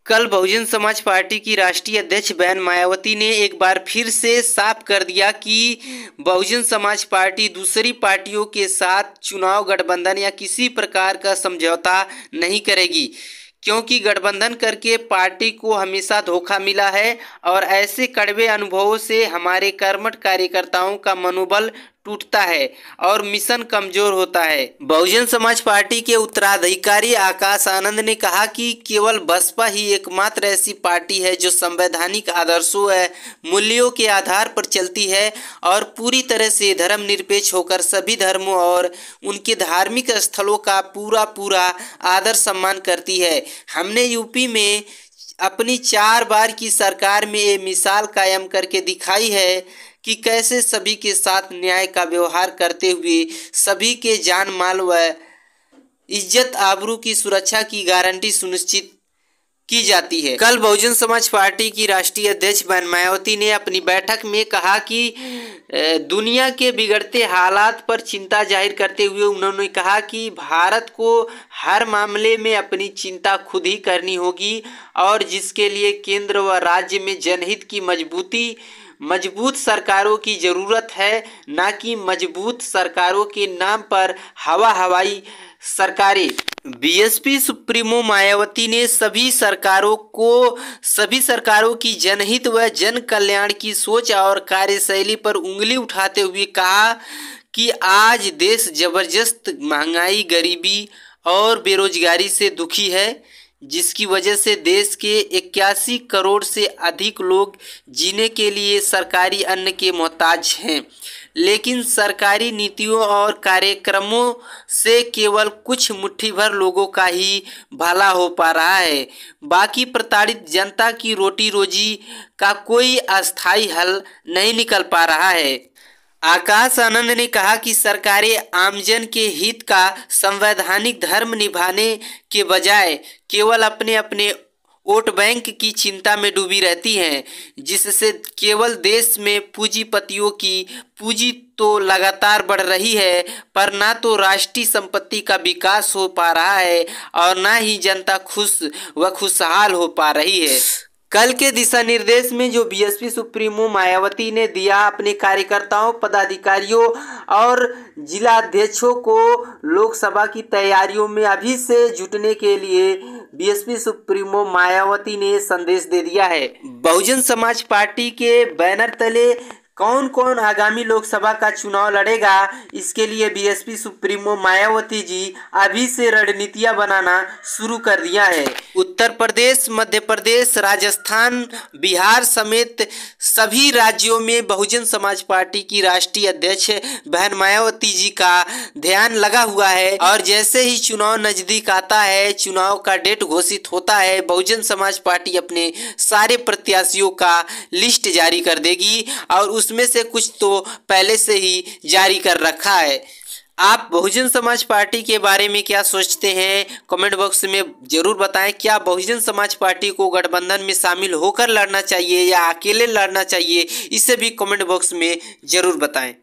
कल बहुजन समाज पार्टी की राष्ट्रीय अध्यक्ष बहन मायावती ने एक बार फिर से साफ कर दिया कि बहुजन समाज पार्टी दूसरी पार्टियों के साथ चुनाव गठबंधन या किसी प्रकार का समझौता नहीं करेगी, क्योंकि गठबंधन करके पार्टी को हमेशा धोखा मिला है और ऐसे कड़वे अनुभवों से हमारे कर्मठ कार्यकर्ताओं का मनोबल टूटता है और मिशन कमजोर होता है। बहुजन समाज पार्टी के उत्तराधिकारी आकाश आनंद ने कहा कि केवल बसपा ही एकमात्र ऐसी पार्टी है जो संवैधानिक आदर्शों व मूल्यों के आधार पर चलती है और पूरी तरह से धर्मनिरपेक्ष होकर सभी धर्मों और उनके धार्मिक स्थलों का पूरा आदर सम्मान करती है। हमने यूपी में अपनी 4 बार की सरकार में ये मिसाल कायम करके दिखाई है कि कैसे सभी के साथ न्याय का व्यवहार करते हुए सभी के जान माल व इज्जत आबरू की सुरक्षा की गारंटी सुनिश्चित की जाती है। कल बहुजन समाज पार्टी की राष्ट्रीय अध्यक्ष बहन मायावती ने अपनी बैठक में कहा कि दुनिया के बिगड़ते हालात पर चिंता जाहिर करते हुए उन्होंने कहा कि भारत को हर मामले में अपनी चिंता खुद ही करनी होगी और जिसके लिए केंद्र व राज्य में जनहित की मजबूत सरकारों की ज़रूरत है, ना कि मजबूत सरकारों के नाम पर हवाई सरकारें। बीएसपी सुप्रीमो मायावती ने सभी सरकारों की जनहित व जन कल्याण की सोच और कार्यशैली पर उंगली उठाते हुए कहा कि आज देश जबरदस्त महंगाई, गरीबी और बेरोजगारी से दुखी है, जिसकी वजह से देश के 81 करोड़ से अधिक लोग जीने के लिए सरकारी अन्न के मोहताज हैं। लेकिन सरकारी नीतियों और कार्यक्रमों से केवल कुछ मुट्ठी भर लोगों का ही भला हो पा रहा है, बाकी प्रताड़ित जनता की रोटी रोजी का कोई अस्थायी हल नहीं निकल पा रहा है। आकाश आनंद ने कहा कि सरकारें आमजन के हित का संवैधानिक धर्म निभाने के बजाय केवल अपने वोट बैंक की चिंता में डूबी रहती हैं, जिससे केवल देश में पूंजीपतियों की पूंजी तो लगातार बढ़ रही है, पर ना तो राष्ट्रीय संपत्ति का विकास हो पा रहा है और ना ही जनता खुश व खुशहाल हो पा रही है। कल के दिशा निर्देश में जो बीएसपी सुप्रीमो मायावती ने दिया, अपने कार्यकर्ताओं, पदाधिकारियों और जिला अध्यक्षों को लोकसभा की तैयारियों में अभी से जुटने के लिए बीएसपी सुप्रीमो मायावती ने संदेश दे दिया है। बहुजन समाज पार्टी के बैनर तले कौन कौन आगामी लोकसभा का चुनाव लड़ेगा, इसके लिए बीएसपी सुप्रीमो मायावती जी अभी से रणनीतियां बनाना शुरू कर दिया है। उत्तर प्रदेश, मध्य प्रदेश, राजस्थान, बिहार समेत सभी राज्यों में बहुजन समाज पार्टी की राष्ट्रीय अध्यक्ष बहन मायावती जी का ध्यान लगा हुआ है और जैसे ही चुनाव नजदीक आता है, चुनाव का डेट घोषित होता है, बहुजन समाज पार्टी अपने सारे प्रत्याशियों का लिस्ट जारी कर देगी और उसमें से कुछ तो पहले से ही जारी कर रखा है। आप बहुजन समाज पार्टी के बारे में क्या सोचते हैं, कमेंट बॉक्स में जरूर बताएं। क्या बहुजन समाज पार्टी को गठबंधन में शामिल होकर लड़ना चाहिए या अकेले लड़ना चाहिए, इसे भी कमेंट बॉक्स में जरूर बताएं।